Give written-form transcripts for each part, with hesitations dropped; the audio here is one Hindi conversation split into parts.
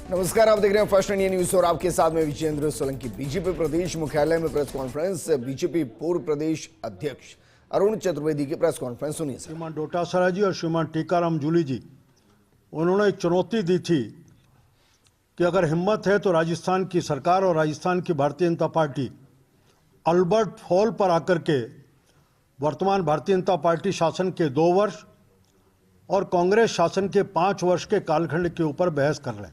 नमस्कार, आप देख रहे हैं फर्स्ट इंडिया न्यूज और आपके साथ में विजेंद्र सोलंकी। बीजेपी प्रदेश मुख्यालय में प्रेस कॉन्फ्रेंस। बीजेपी पूर्व प्रदेश अध्यक्ष अरुण चतुर्वेदी की प्रेस कॉन्फ्रेंस सुनिए। श्रीमान डोटासरा जी और श्रीमान टीकाराम जूली जी, उन्होंने एक चुनौती दी थी कि अगर हिम्मत है तो राजस्थान की सरकार और राजस्थान की Bharatiya Janata party Albert hall पर आकर के वर्तमान भारतीय जनता पार्टी शासन के 2 वर्ष और कांग्रेस शासन के 5 वर्ष के कालखंड के ऊपर बहस कर लें।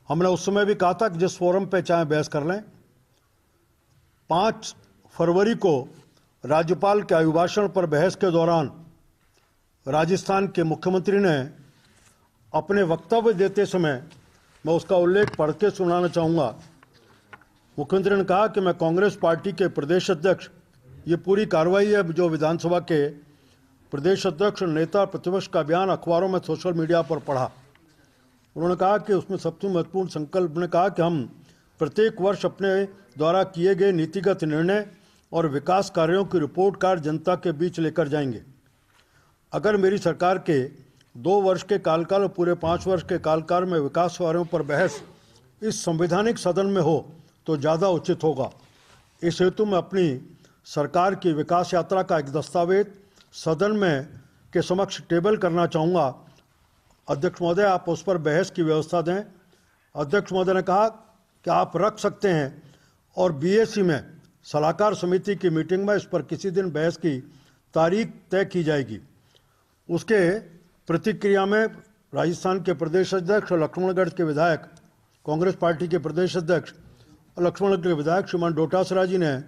हमने उस समय भी कहा था कि जिस फोरम पे चाहे बहस कर लें। 5 फरवरी को राज्यपाल के अभिभाषण पर बहस के दौरान राजस्थान के मुख्यमंत्री ने अपने वक्तव्य देते समय, मैं उसका उल्लेख पढ़ के सुनाना चाहूँगा। मुख्यमंत्री ने कहा कि मैं कांग्रेस पार्टी के प्रदेश अध्यक्ष, ये पूरी कार्रवाई है जो विधानसभा के प्रदेश अध्यक्ष नेता प्रतिपक्ष का बयान अखबारों में सोशल मीडिया पर पढ़ा। उन्होंने कहा कि उसमें सबसे महत्वपूर्ण संकल्प ने कहा कि हम प्रत्येक वर्ष अपने द्वारा किए गए नीतिगत निर्णय और विकास कार्यों की रिपोर्ट कार्ड जनता के बीच लेकर जाएंगे। अगर मेरी सरकार के 2 वर्ष के कार्यकाल और पूरे 5 वर्ष के कार्यकाल में विकास कार्यों पर बहस इस संवैधानिक सदन में हो तो ज़्यादा उचित होगा। इस हेतु मैं अपनी सरकार की विकास यात्रा का एक दस्तावेज सदन में के समक्ष टेबल करना चाहूँगा। अध्यक्ष महोदय, आप उस पर बहस की व्यवस्था दें। अध्यक्ष महोदय ने कहा कि आप रख सकते हैं और बीएसी में सलाहकार समिति की मीटिंग में इस पर किसी दिन बहस की तारीख तय की जाएगी। उसके प्रतिक्रिया में राजस्थान के प्रदेश अध्यक्ष और लक्ष्मणगढ़ के विधायक, कांग्रेस पार्टी के प्रदेश अध्यक्ष और लक्ष्मणगढ़ के विधायक श्रीमान डोटासरा जी ने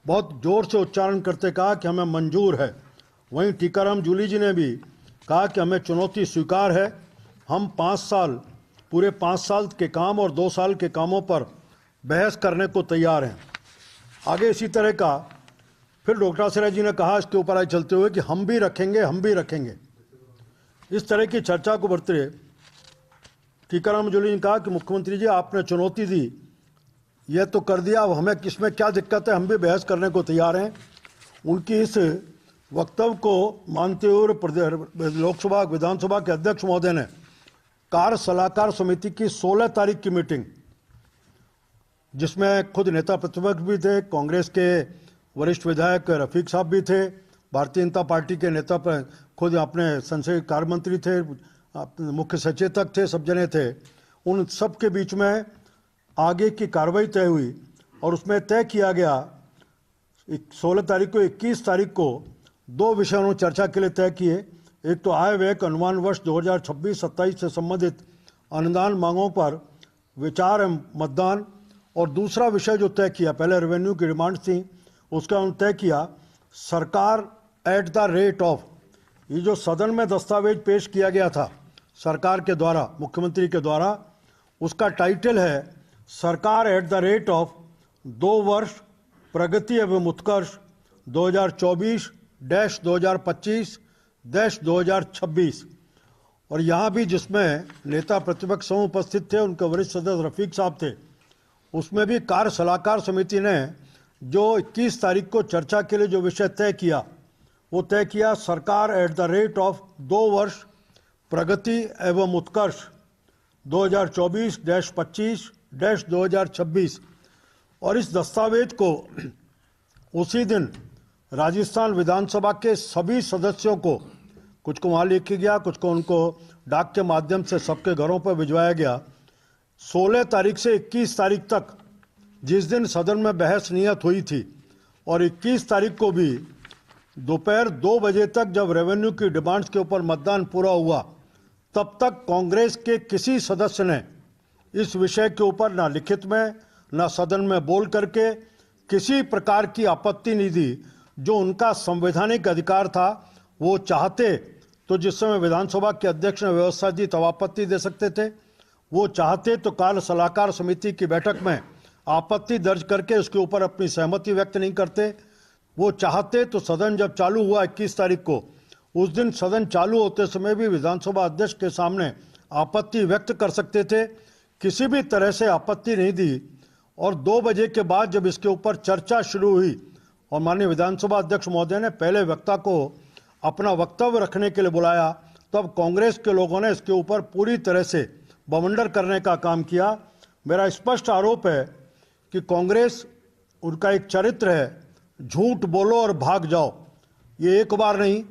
बहुत जोर से उच्चारण करते कहा कि हमें मंजूर है। वहीं टीकाराम जूली जी ने भी कहा कि हमें चुनौती स्वीकार है। हम 5 साल, पूरे 5 साल के काम और 2 साल के कामों पर बहस करने को तैयार हैं। आगे इसी तरह का फिर डॉक्टर आसरा जी ने कहा इसके ऊपर आगे चलते हुए कि हम भी रखेंगे। इस तरह की चर्चा को बढ़ते हुए टीकाराम जूली ने कहा कि मुख्यमंत्री जी, आपने चुनौती दी, यह तो कर दिया, अब हमें किसमें क्या दिक्कत है, हम भी बहस करने को तैयार हैं। उनकी इस वक्तव्य को मानते हुए लोकसभा विधानसभा के अध्यक्ष महोदय ने कार्य सलाहकार समिति की 16 तारीख की मीटिंग, जिसमें खुद नेता प्रतिपक्ष भी थे, कांग्रेस के वरिष्ठ विधायक रफीक साहब भी थे, भारतीय जनता पार्टी के नेता पर खुद अपने संसदीय कार्य मंत्री थे, मुख्य सचेतक थे, सब जने थे। उन सब के बीच में आगे की कार्रवाई तय हुई और उसमें तय किया गया 16 तारीख को 21 तारीख को 2 विषय उन्होंने चर्चा के लिए तय किए। एक तो आय व्यय अनुमान वर्ष 2026-27 से संबंधित अनुदान मांगों पर विचार एवं मतदान, और दूसरा विषय जो तय किया, पहले रेवेन्यू की डिमांड थी, उसका उन्होंने तय किया सरकार एट द रेट ऑफ। ये जो सदन में दस्तावेज पेश किया गया था सरकार के द्वारा, मुख्यमंत्री के द्वारा, उसका टाइटल है सरकार एट द रेट ऑफ 2 वर्ष प्रगति एवं उत्कर्ष 2024-2025-2026। और यहाँ भी जिसमें नेता प्रतिपक्ष समूह उपस्थित थे, उनके वरिष्ठ सदस्य रफीक साहब थे, उसमें भी कार्य सलाहकार समिति ने जो 21 तारीख को चर्चा के लिए जो विषय तय किया, वो तय किया सरकार एट द रेट ऑफ 2 वर्ष प्रगति एवं उत्कर्ष 2024-25-2026। और इस दस्तावेज को उसी दिन राजस्थान विधानसभा के सभी सदस्यों को, कुछ को वहाँ लिखा गया, कुछ को उनको डाक के माध्यम से सबके घरों पर भिजवाया गया। 16 तारीख से 21 तारीख तक, जिस दिन सदन में बहस नियत हुई थी, और 21 तारीख को भी दोपहर 2 बजे तक जब रेवेन्यू की डिमांड्स के ऊपर मतदान पूरा हुआ, तब तक कांग्रेस के किसी सदस्य ने इस विषय के ऊपर ना लिखित में ना सदन में बोल करके किसी प्रकार की आपत्ति नहीं दी। जो उनका संवैधानिक अधिकार था, वो चाहते तो जिस समय विधानसभा के अध्यक्ष ने व्यवस्था दी तब आपत्ति दे सकते थे, वो चाहते तो कार्य सलाहकार समिति की बैठक में आपत्ति दर्ज करके उसके ऊपर अपनी सहमति व्यक्त नहीं करते। वो चाहते तो सदन जब चालू हुआ 21 तारीख को, उस दिन सदन चालू होते समय भी विधानसभा अध्यक्ष के सामने आपत्ति व्यक्त कर सकते थे। किसी भी तरह से आपत्ति नहीं दी। और 2 बजे के बाद जब इसके ऊपर चर्चा शुरू हुई और माननीय विधानसभा अध्यक्ष महोदय ने पहले वक्ता को अपना वक्तव्य रखने के लिए बुलाया, तब कांग्रेस के लोगों ने इसके ऊपर पूरी तरह से बवंडर करने का काम किया। मेरा स्पष्ट आरोप है कि कांग्रेस, उनका एक चरित्र है, झूठ बोलो और भाग जाओ। ये एक बार नहीं,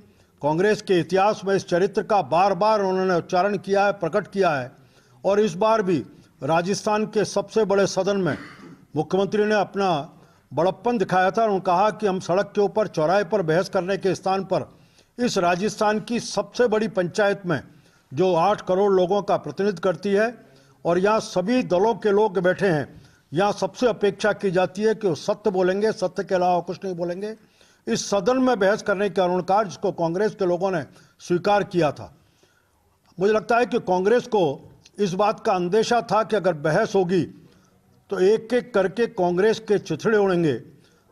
कांग्रेस के इतिहास में इस चरित्र का बार बार उन्होंने उच्चारण किया है, प्रकट किया है। और इस बार भी राजस्थान के सबसे बड़े सदन में मुख्यमंत्री ने अपना बड़प्पन दिखाया था। उन्होंने कहा कि हम सड़क के ऊपर चौराहे पर बहस करने के स्थान पर इस राजस्थान की सबसे बड़ी पंचायत में, जो 8 करोड़ लोगों का प्रतिनिधित्व करती है और यहाँ सभी दलों के लोग बैठे हैं, यहाँ सबसे अपेक्षा की जाती है कि वो सत्य बोलेंगे, सत्य के अलावा कुछ नहीं बोलेंगे। इस सदन में बहस करने का अनुकार जिसको कांग्रेस के लोगों ने स्वीकार किया था। मुझे लगता है कि कांग्रेस को इस बात का अंदेशा था कि अगर बहस होगी तो एक एक करके कांग्रेस के चिथड़े उड़ेंगे।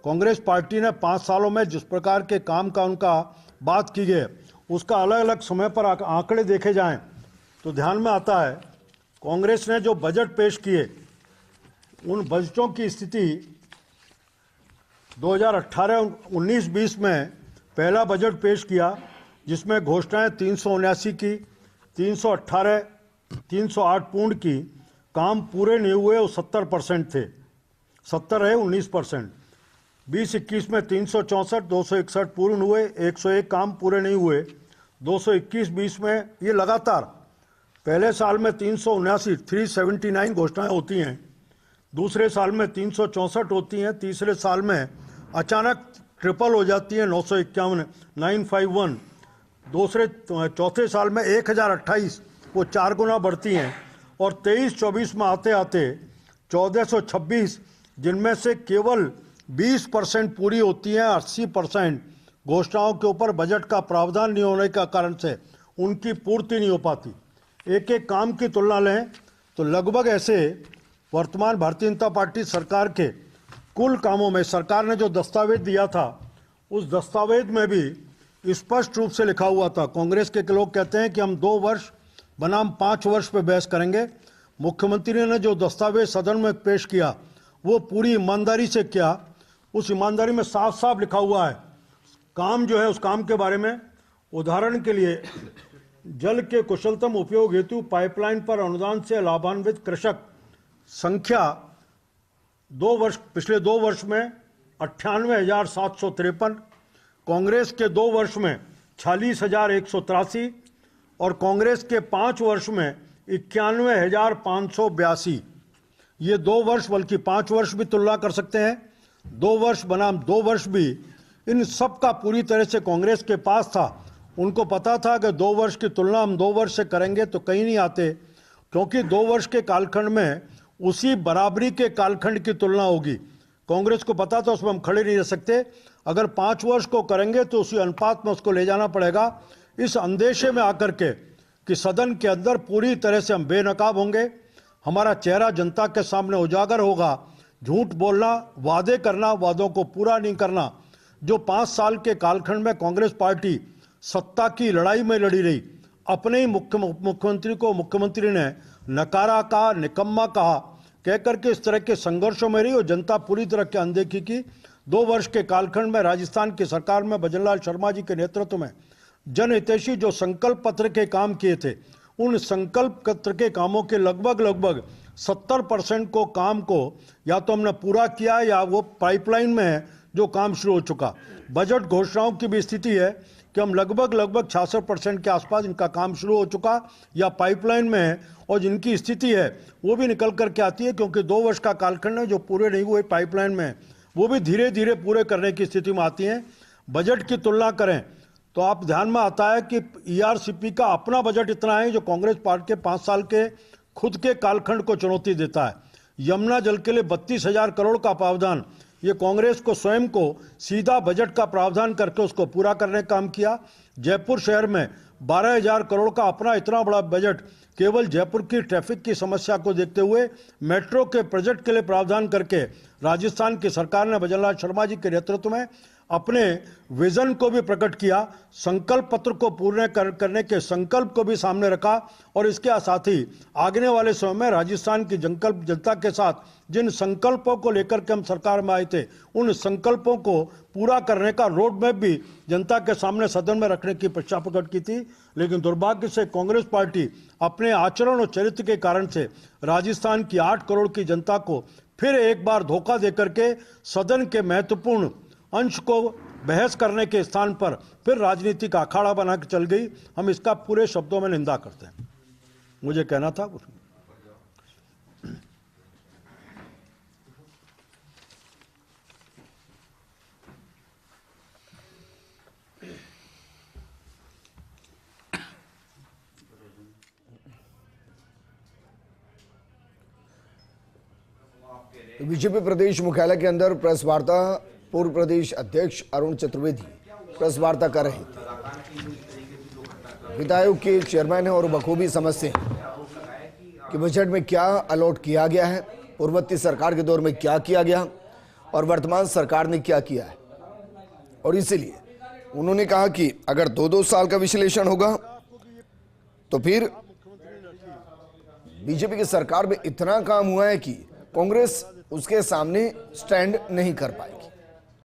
कांग्रेस पार्टी ने 5 सालों में जिस प्रकार के काम का उनका बात की गई, उसका अलग अलग समय पर आंकड़े देखे जाएं तो ध्यान में आता है कांग्रेस ने जो बजट पेश किए, उन बजटों की स्थिति 2018-19-20 में पहला बजट पेश किया जिसमें घोषणाएं 379 की, 308 पूर्ण की, काम पूरे नहीं हुए वो 70% थे, 70 है 19%। 20-21 में 364, 261 पूर्ण हुए, 101 काम पूरे नहीं हुए। 221-20 में ये लगातार पहले साल में 379 घोषणाएं होती हैं, दूसरे साल में 364 होती हैं, तीसरे साल में अचानक ट्रिपल हो जाती है 951, 951। चौथे साल में 1028, वो 4 गुना बढ़ती हैं। और 23-24 में आते आते 1426, जिनमें से केवल 20% पूरी होती हैं। 80% घोषणाओं के ऊपर बजट का प्रावधान नहीं होने का कारण से उनकी पूर्ति नहीं हो पाती। एक एक काम की तुलना लें तो लगभग ऐसे वर्तमान भारतीय जनता पार्टी सरकार के कुल कामों में सरकार ने जो दस्तावेज दिया था, उस दस्तावेज में भी स्पष्ट रूप से लिखा हुआ था। कांग्रेस के लोग कहते हैं कि हम 2 वर्ष बनाम 5 वर्ष पे बहस करेंगे। मुख्यमंत्री ने जो दस्तावेज सदन में पेश किया वो पूरी ईमानदारी से किया। उस ईमानदारी में साफ साफ लिखा हुआ है काम जो है, उस काम के बारे में। उदाहरण के लिए, जल के कुशलतम उपयोग हेतु पाइपलाइन पर अनुदान से लाभान्वित कृषक संख्या पिछले 2 वर्ष में 98,753, कांग्रेस के 2 वर्ष में 46,183 और कांग्रेस के 5 वर्ष में 91,582। ये 2 वर्ष, बल्कि 5 वर्ष भी तुलना कर सकते हैं। 2 वर्ष बनाम 2 वर्ष भी इन सब का पूरी तरह से कांग्रेस के पास था। उनको पता था कि 2 वर्ष की तुलना हम 2 वर्ष से करेंगे तो कहीं नहीं आते, क्योंकि 2 वर्ष के कालखंड में उसी बराबरी के कालखंड की तुलना होगी। कांग्रेस को पता था उसमें हम खड़े नहीं रह सकते। अगर 5 वर्ष को करेंगे तो उसी अनुपात में उसको ले जाना पड़ेगा। इस अंदेशे में आकर के कि सदन के अंदर पूरी तरह से हम बेनकाब होंगे, हमारा चेहरा जनता के सामने उजागर होगा। झूठ बोलना, वादे करना, वादों को पूरा नहीं करना। जो 5 साल के कालखंड में कांग्रेस पार्टी सत्ता की लड़ाई में लड़ी रही, अपने ही मुख्यमंत्री को मुख्यमंत्री ने नकारा कहा, निकम्मा कहा, कहकर के इस तरह के संघर्षों में रही और जनता पूरी तरह की अनदेखी की। 2 वर्ष के कालखंड में राजस्थान की सरकार में भजनलाल शर्मा जी के नेतृत्व में जनहितैषी जो संकल्प पत्र के काम किए थे, उन संकल्प पत्र के कामों के लगभग 70% को काम को या तो हमने पूरा किया या वो पाइपलाइन में है जो काम शुरू हो चुका। बजट घोषणाओं की भी स्थिति है कि हम लगभग 66% के आसपास इनका काम शुरू हो चुका या पाइपलाइन में है, और जिनकी स्थिति है वो भी निकल करके आती है, क्योंकि 2 वर्ष का कालखंड है जो पूरे नहीं हुए पाइपलाइन में, वो भी धीरे धीरे पूरे करने की स्थिति में आती हैं। बजट की तुलना करें तो आप ध्यान में आता है कि ईआरसीपी का अपना बजट इतना है जो कांग्रेस पार्टी के 5 साल के खुद के कालखंड को चुनौती देता है। यमुना जल के लिए 32,000 करोड़ का प्रावधान, ये कांग्रेस को स्वयं को सीधा बजट का प्रावधान करके उसको पूरा करने का काम किया। जयपुर शहर में 12,000 करोड़ का अपना इतना बड़ा बजट केवल जयपुर की ट्रैफिक की समस्या को देखते हुए मेट्रो के प्रोजेक्ट के लिए प्रावधान करके राजस्थान की सरकार ने भजनलाल शर्मा जी के नेतृत्व में अपने विजन को भी प्रकट किया, संकल्प पत्र को पूर्ण करने के संकल्प को भी सामने रखा और इसके साथ ही आगने वाले समय में राजस्थान की जनता के साथ जिन संकल्पों को लेकर के हम सरकार में आए थे, उन संकल्पों को पूरा करने का रोड मैप भी जनता के सामने सदन में रखने की इच्छा प्रकट की थी। लेकिन दुर्भाग्य से कांग्रेस पार्टी अपने आचरण और चरित्र के कारण से राजस्थान की 8 करोड़ की जनता को फिर एक बार धोखा देकर के सदन के महत्वपूर्ण अंश को बहस करने के स्थान पर फिर राजनीति का अखाड़ा बना के चल गई। हम इसका पूरे शब्दों में निंदा करते हैं। मुझे कहना था बीजेपी प्रदेश मुख्यालय के अंदर प्रेस वार्ता पूर्व प्रदेश अध्यक्ष अरुण चतुर्वेदी प्रेस वार्ता कर रहे थे। वित्त आयोग के चेयरमैन हैं और बखूबी समझते हैं कि बजट में क्या अलॉट किया गया है, पूर्ववर्ती सरकार के दौर में क्या किया गया और वर्तमान सरकार ने क्या किया है। और इसीलिए उन्होंने कहा कि अगर 2-2 साल का विश्लेषण होगा तो फिर बीजेपी की सरकार में इतना काम हुआ है कि कांग्रेस उसके सामने स्टैंड नहीं कर पाएगी।